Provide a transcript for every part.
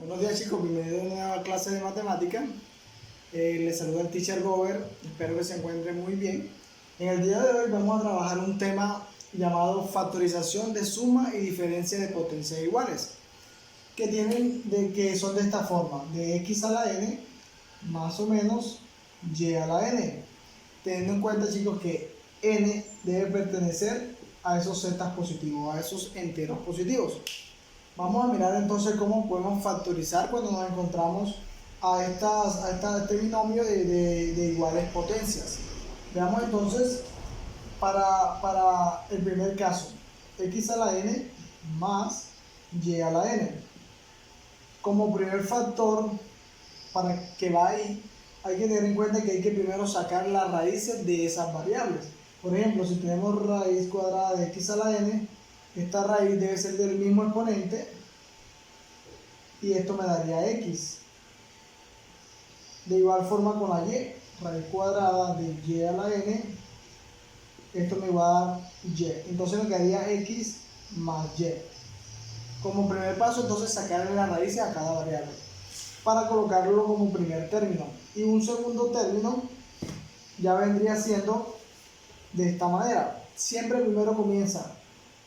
Buenos días chicos, bienvenidos a una nueva clase de matemática. Les saluda el teacher Gover, espero que se encuentren muy bien. En el día de hoy vamos a trabajar un tema llamado factorización de suma y diferencia de potencias iguales, que son de esta forma, de x a la n más o menos y a la n, teniendo en cuenta chicos que n debe pertenecer a esos zetas positivos, a esos enteros positivos. Vamos a mirar entonces cómo podemos factorizar cuando nos encontramos a este binomio de iguales potencias. Veamos entonces para el primer caso, x a la n más y a la n. Como primer factor para que va ahí, hay que tener en cuenta que hay que primero sacar las raíces de esas variables. Por ejemplo, si tenemos raíz cuadrada de x a la n, esta raíz debe ser del mismo exponente y esto me daría x. De igual forma con la y, raíz cuadrada de y a la n, esto me va a dar y. Entonces me quedaría x más y. Como primer paso, entonces sacarle las raíces a cada variable para colocarlo como primer término. Y un segundo término ya vendría siendo de esta manera. Siempre primero comienza,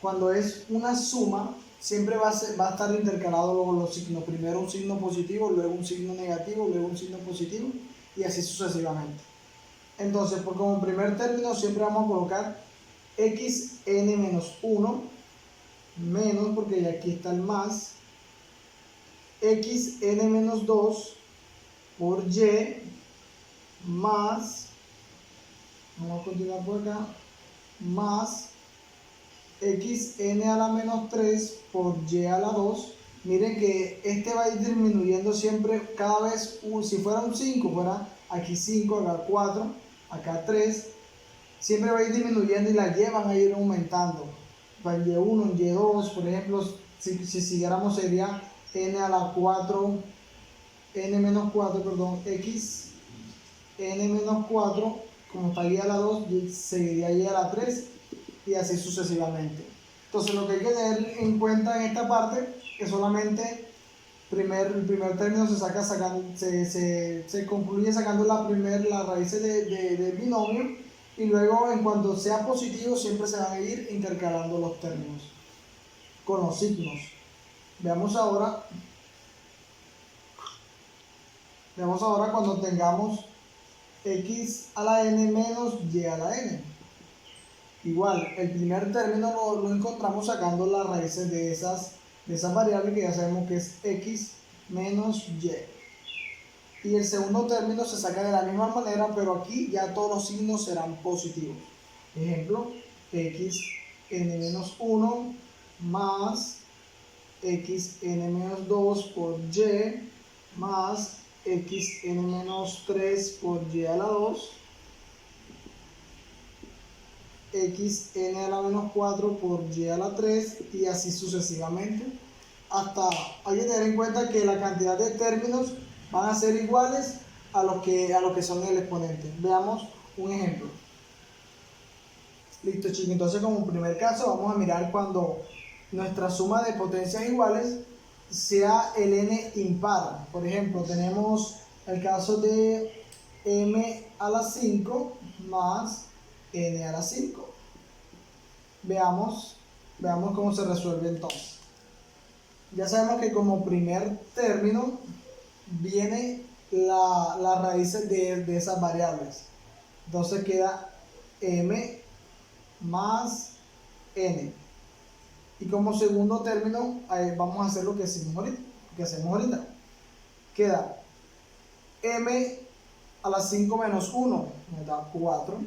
cuando es una suma, siempre va a estar intercalado los signos. Primero un signo positivo, luego un signo negativo, luego un signo positivo y así sucesivamente. Entonces, como primer término siempre vamos a colocar xn menos 1 menos, porque aquí está el más, xn menos 2 por y más, vamos a continuar por acá, más xn a la menos 3 por y a la 2. Miren que este va a ir disminuyendo siempre cada vez, si fuera un 5, fuera aquí 5, acá 4, acá 3, siempre va a ir disminuyendo y las y van a ir aumentando. Para el y1, el y2, por ejemplo, si siguiéramos sería n a la 4, n menos 4, perdón, x n menos 4, como está y a la 2, seguiría y a la 3 y así sucesivamente. Entonces lo que hay que tener en cuenta en esta parte es solamente el primer término se concluye sacando las raíces del binomio, y luego en cuanto sea positivo siempre se van a ir intercalando los términos con los signos. Veamos ahora cuando tengamos x a la n menos y a la n. Igual, el primer término lo encontramos sacando las raíces de esas variables que ya sabemos que es x menos y. Y el segundo término se saca de la misma manera, pero aquí ya todos los signos serán positivos. Ejemplo, xn menos 1 más xn menos 2 por y más xn menos 3 por y a la 2, xn a la menos 4 por y a la 3 y así sucesivamente. Hay que tener en cuenta que la cantidad de términos van a ser iguales a lo que son el exponente. Veamos un ejemplo. Listo chicos, entonces como primer caso vamos a mirar cuando nuestra suma de potencias iguales sea el n impar. Por ejemplo, tenemos el caso de m a la 5 más n a la 5. Veamos cómo se resuelve entonces. Ya sabemos que como primer término viene las raíces de esas variables. Entonces queda m más n. Y como segundo término, vamos a hacer lo que hacemos ahorita. Queda m a la 5 menos 1, me da 4.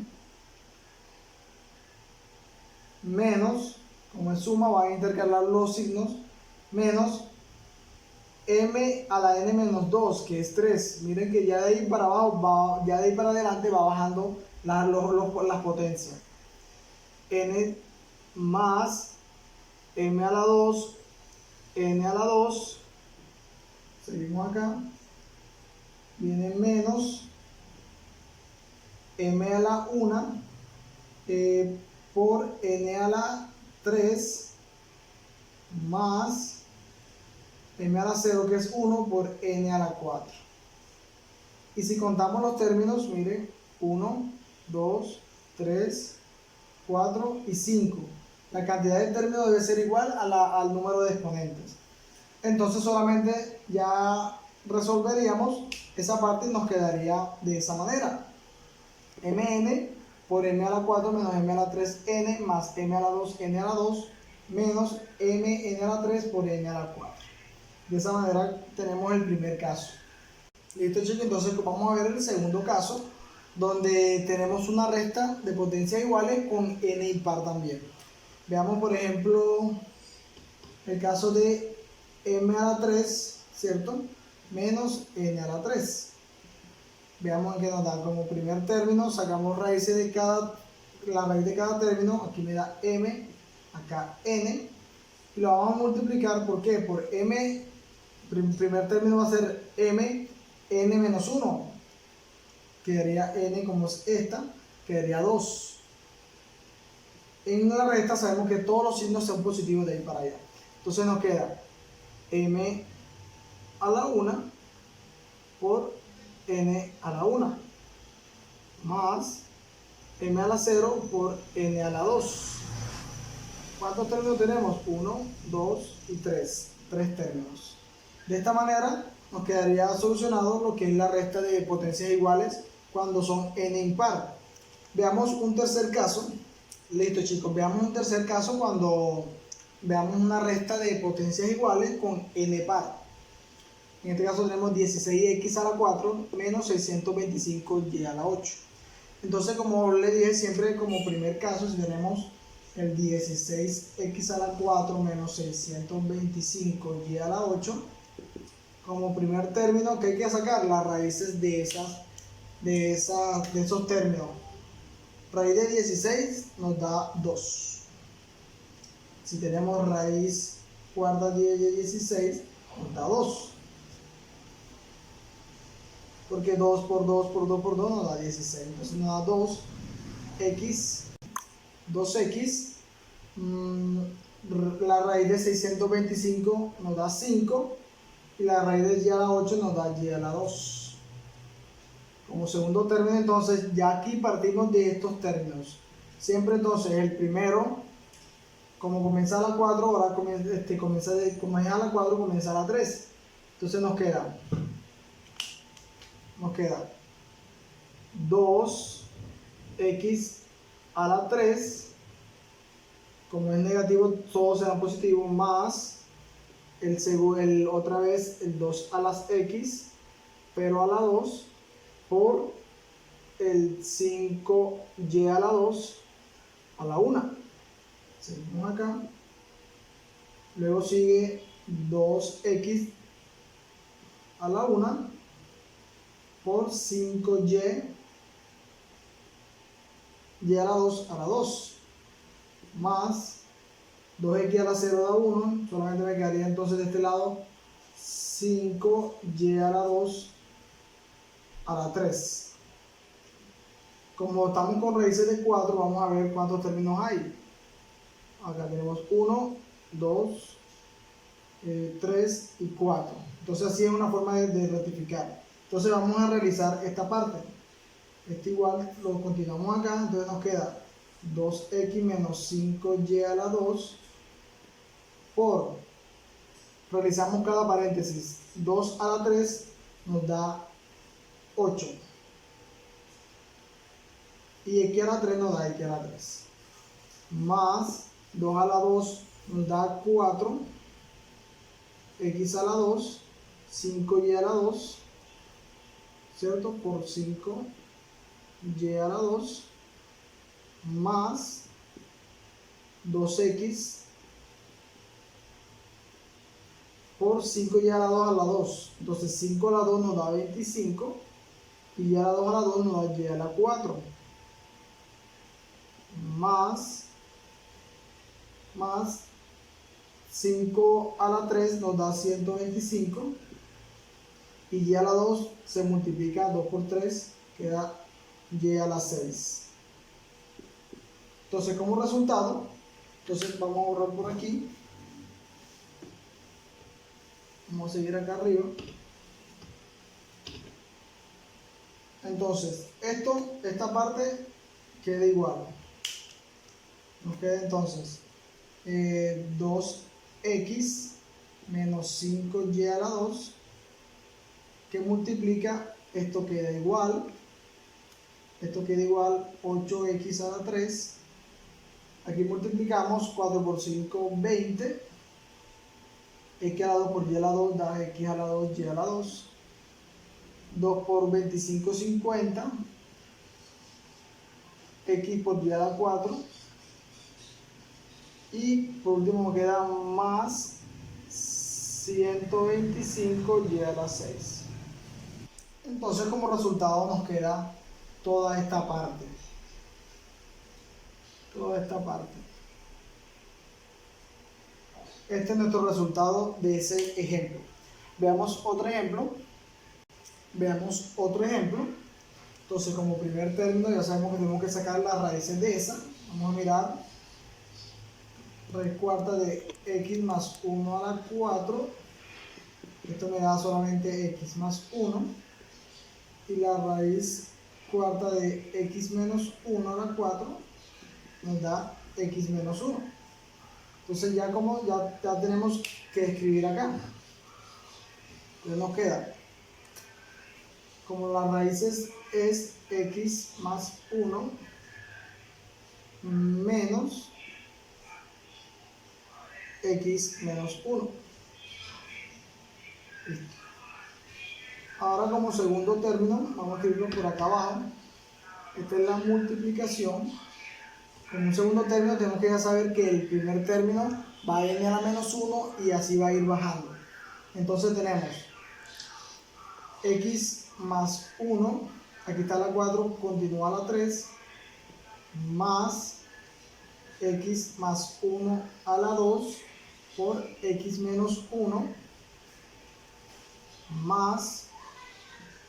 Menos, como es suma, van a intercalar los signos, menos m a la n menos 2, que es 3. Miren que ya de ahí para abajo, ya de ahí para adelante va bajando las potencias. N más m a la 2, n a la 2, seguimos acá, viene menos m a la 1 por n a la 3 más m a la 0 que es 1 por n a la 4. Y si contamos los términos, mire, 1, 2, 3, 4 y 5. La cantidad de términos debe ser igual al número de exponentes. Entonces solamente ya resolveríamos esa parte y nos quedaría de esa manera. mn por m a la 4 menos m a la 3n más m a la 2 n a la 2 menos mn a la 3 por n a la 4. De esa manera tenemos el primer caso. Listo, chicos, entonces vamos a ver el segundo caso, donde tenemos una resta de potencias iguales con n impar también. Veamos, por ejemplo, el caso de m a la 3, ¿cierto? Menos n a la 3. Veamos en qué nos da. Como primer término, sacamos raíces de la raíz de cada término. Aquí me da m, acá n. Y lo vamos a multiplicar, ¿por qué? Por m, primer término va a ser m, n menos 1. Quedaría n como es esta, quedaría 2. En la resta sabemos que todos los signos son positivos de ahí para allá. Entonces nos queda m a la 1 por n a la 1 más m a la 0 por n a la 2. ¿Cuántos términos tenemos? 1, 2 y 3. 3 términos. De esta manera nos quedaría solucionado lo que es la resta de potencias iguales cuando son n impar. Veamos un tercer caso. Listo, chicos, veamos un tercer caso cuando veamos una resta de potencias iguales con n par. En este caso tenemos 16x a la 4 menos 625y a la 8. Entonces, como le dije siempre, como primer caso, si tenemos el 16x a la 4 menos 625y a la 8, como primer término, que hay que sacar las raíces de esos términos. Raíz de 16 nos da 2. Si tenemos raíz cuarta de 16, nos da 2. Porque 2 por 2 por 2 por 2 nos da 16. Entonces nos da 2x. La raíz de 625 nos da 5. Y la raíz de y a la 8 nos da y a la 2. Como segundo término, entonces, ya aquí partimos de estos términos. Siempre entonces el primero, como comienza a la 4, ahora como es a la 4, comienza a la 3. Entonces nos queda 2x a la 3, como es negativo, todos serán positivos, más otra vez el 2 a las x, pero a la 2, por el 5y a la 2 a la 1. Seguimos acá. Luego sigue 2x a la 1 por 5y a la 2 a la 2 más 2x a la 0 da 1, solamente me quedaría entonces de este lado 5y a la 2 a la 3. Como estamos con raíces de 4, vamos a ver cuántos términos hay. Acá tenemos 1, 2, 3 y 4. Entonces así es una forma de rectificar. Entonces vamos a realizar esta parte. Este igual lo continuamos acá, entonces nos queda 2x menos 5y a la 2 por, realizamos cada paréntesis, 2 a la 3 nos da 8. Y x a la 3 nos da x a la 3. Más 2 a la 2 nos da 4. X a la 2, 5y a la 2, ¿cierto? Por 5 y a la 2 más 2x por 5y a la 2 a la 2. Entonces 5 a la 2 nos da 25 y y a la 2 a la 2 nos da y a la 4 más 5 a la 3 nos da 125 y y a la 2 se multiplica 2 por 3, queda y a la 6. Entonces como resultado, entonces vamos a borrar por aquí. Vamos a seguir acá arriba. Entonces, esta parte queda igual. Nos queda entonces 2x menos 5y a la 2, que multiplica, esto queda igual 8x a la 3. Aquí multiplicamos 4 por 5, 20. X a la 2 por y a la 2 da x a la 2, y a la 2. 2 por 25, 50. X por y a la 4. Y por último me queda más 125 y a la 6. Entonces como resultado nos queda toda esta parte. Este es nuestro resultado de ese ejemplo. Veamos otro ejemplo. Entonces, como primer término, ya sabemos que tenemos que sacar las raíces de esa. Vamos a mirar. Raíz cuarta de x más 1 a la 4. Esto me da solamente x más 1. Y la raíz cuarta de x menos 1 a la 4 nos da x menos 1. Entonces ya tenemos que escribir acá. Entonces nos queda, como las raíces es x más 1 menos x menos 1. Listo. Ahora como segundo término, vamos a escribirlo por acá abajo. Esta es la multiplicación. Como un segundo término tenemos que ya saber que el primer término va a ir a la menos 1 y así va a ir bajando. Entonces tenemos x más 1, aquí está la 4, continúa la 3, más x más 1 a la 2 por x menos 1, más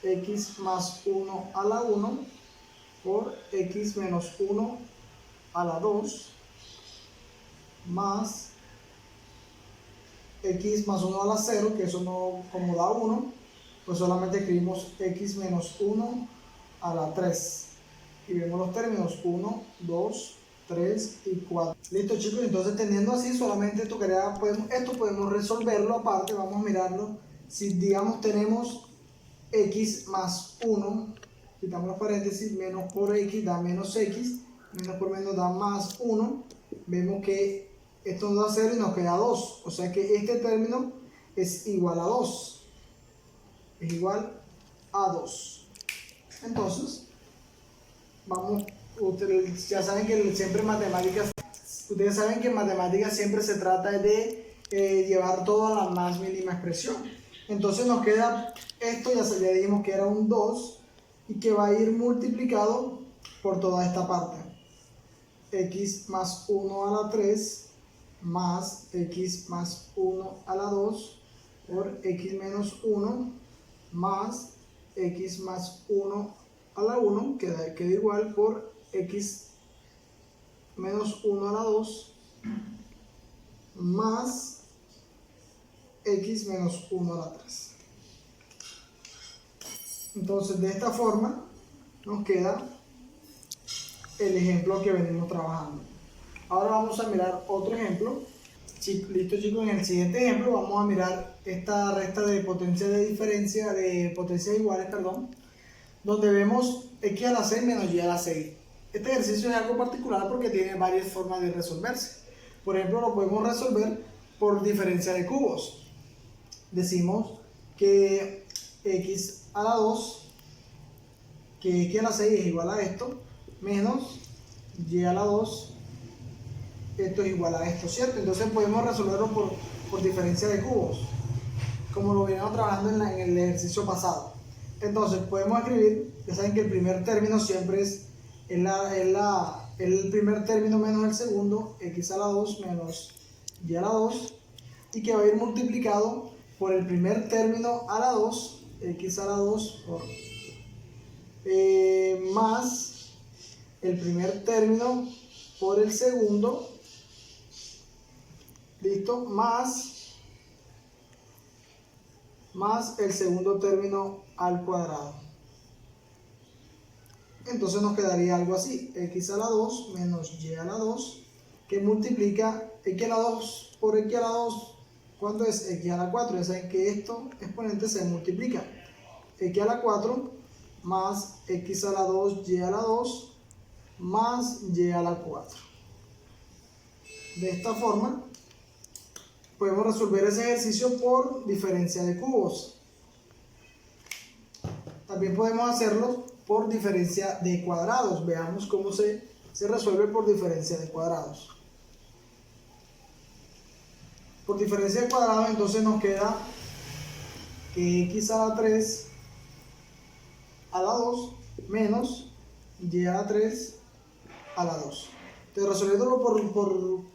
x más 1 a la 1 por x menos 1 a la 2, más x más 1 a la 0, que eso no, como da 1, pues solamente escribimos x menos 1 a la 3. Y vemos los términos 1, 2, 3 y 4. Listo, chicos, entonces teniendo así solamente esto podemos resolverlo aparte. Vamos a mirarlo. Si digamos tenemos x más 1, quitamos los paréntesis, menos por x da menos x, menos por menos da más 1, vemos que esto nos da 0 y nos queda 2, o sea que este término es igual a 2, es igual a 2. Entonces, ustedes ya saben que siempre en matemáticas, siempre se trata de llevar todo a la más mínima expresión. Entonces nos queda esto, ya dijimos que era un 2 y que va a ir multiplicado por toda esta parte. X más 1 a la 3 más x más 1 a la 2 por x menos 1 más x más 1 a la 1 queda igual por x menos 1 a la 2 más x menos 1 a la 3. Entonces de esta forma nos queda el ejemplo que venimos trabajando. Ahora vamos a mirar otro ejemplo. Listo, chicos, en el siguiente ejemplo vamos a mirar esta resta de potencias de diferencia, de potencias iguales, perdón, donde vemos x a la 6 menos y a la 6. Este ejercicio es algo particular porque tiene varias formas de resolverse. Por ejemplo, lo podemos resolver por diferencia de cubos. Decimos que x a la 2, que x a la 6 es igual a esto, menos y a la 2, esto es igual a esto, ¿cierto? Entonces podemos resolverlo por diferencia de cubos, como lo veníamos trabajando en el ejercicio pasado. Entonces podemos escribir, ya saben que el primer término siempre es el primer término menos el segundo, x a la 2 menos y a la 2, y que va a ir multiplicado por el primer término a la 2, x a la 2 por más el primer término por el segundo, listo, más más el segundo término al cuadrado. Entonces nos quedaría algo así, x a la 2 menos y a la 2, que multiplica x a la 2 por x a la 2. ¿Cuánto es? X a la 4. Ya saben que esto exponente se multiplica. X a la 4 más x a la 2, y a la 2 más y a la 4. De esta forma podemos resolver ese ejercicio por diferencia de cubos. También podemos hacerlo por diferencia de cuadrados. Veamos cómo se resuelve por diferencia de cuadrados. Por diferencia de cuadrados, entonces nos queda que x a la 3 a la 2 menos y a la 3 a la 2. Entonces resolviéndolo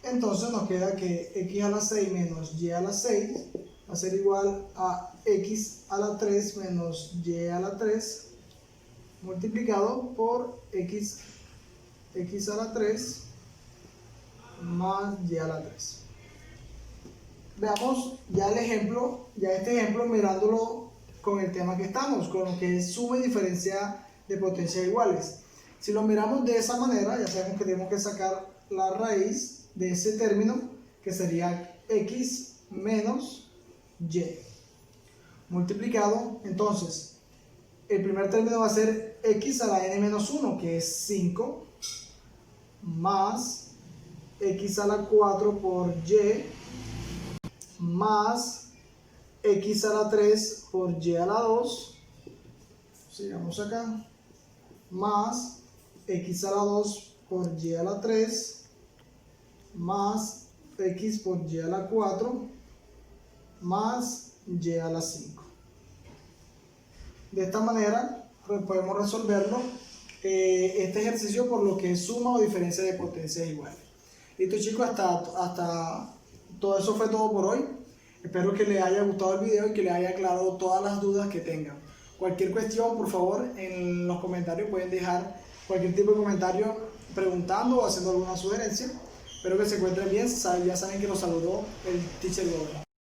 entonces nos queda que x a la 6 menos y a la 6 va a ser igual a x a la 3 menos y a la 3 multiplicado por x a la 3 más y a la 3. Veamos ya el ejemplo, este ejemplo mirándolo con el tema que estamos, con lo que es suma y diferencia de potencias iguales. Si lo miramos de esa manera, ya sabemos que tenemos que sacar la raíz de ese término, que sería x menos y, multiplicado, entonces, el primer término va a ser x a la n menos 1, que es 5, más x a la 4 por y, más x a la 3 por y a la 2, sigamos acá, más x a la 2 por y a la 3, más x por y a la 4, más y a la 5. De esta manera podemos resolverlo este ejercicio por lo que es suma o diferencia de potencias iguales. Listo, chicos, hasta todo eso fue todo por hoy. Espero que les haya gustado el video y que les haya aclarado todas las dudas que tengan. Cualquier cuestión, por favor, en los comentarios pueden dejar cualquier tipo de comentario preguntando o haciendo alguna sugerencia. Espero que se encuentren bien. Ya saben que los saludó el Teacher Gover.